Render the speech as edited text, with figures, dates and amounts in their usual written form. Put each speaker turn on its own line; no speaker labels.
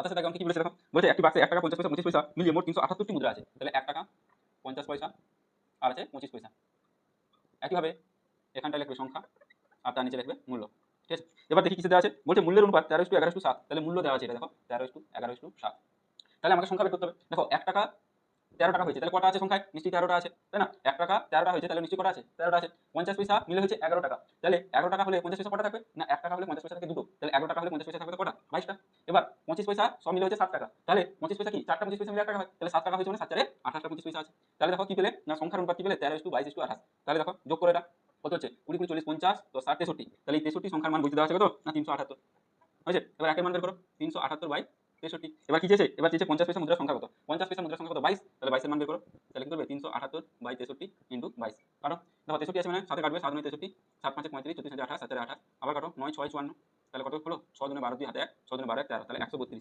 সাথে সাথে এখন কি বলেছে দেখো, বলছে একটি বাক্সে 1 টাকা 50 পয়সা 25 পয়সা মিলিয়ে মোট 378টি মুদ্রা আছে। তাহলে 1 টাকা 50 পয়সা আর আছে 25 পয়সা। একইভাবে এখানটায় লিখবে সংখ্যা আর তার নিচে লিখবে মূল্য। ঠিক আছে, এবার দেখি কিসে দেওয়া আছে, বলছে মূল্যের অনুপাত 13:11:7। তাহলে মূল্য দেওয়া আছে, এটা দেখো 13:11:7। তাহলে আমাকে সংখ্যা বের করতে হবে। দেখো 1 টাকা 13 টাকা হয়েছে, তাহলে কটা আছে সংখ্যায়? নিশ্চয়ই 13টা আছে, তাই না? 1 টাকা 13টা হয়েছে, তাহলে নিশ্চয়ই কটা আছে? 13টা আছে। 50 পয়সা মিলে হয়েছে 11 টাকা। তাহলে 11 টাকা হলে 50 পয়সা কটা থাকবে? না 1 টাকা হলে 50 পয়সা থাকে দুটো। তাহলে 11 টাকা হলে 50 পয়সা থাকবে কটা? 22টা। এবার 25 পয়সা সব মিলে হচ্ছে 7 টাকা। তাহলে 25 পয়সা কি 4টা 25 পয়সা মিলে 1 টাকা হয়। তাহলে 7 টাকা হয়েছে মানে 7 4 28টা 25 পয়সা আছে। তাহলে দেখো কি পেলে না সংখ্যার অনুপাত কি পেলে 13:22:28। তাহলে দেখো যোগ করে এটা কত হচ্ছে 20 20 40 50 10 60 63। তাহলে এই 63 সংখ্যার মান বলতে দেওয়া আছে কত না 378 হয়েছে। এবার একের মান বের করো 378/63। এবার কি চেয়েছে? এবার চেয়েছে 50 পয়সা মুদ্রার সংখ্যা কত? 50 পয়সা মুদ্রার সংখ্যা কত? 22। তাহলে 22 এর মান বের করো। তাহলে কি করবে 378/63 ইনটু 22 কাটো। দেখো 63 আছে মানে সাথে কাটবে 7 9 63 7 5 35 34 28 7 28 আবার কাটো 9 6 54। তাহলে কত হলো 6 2 12 2 হাতে 1 6 2 12 1 13। তাহলে 132।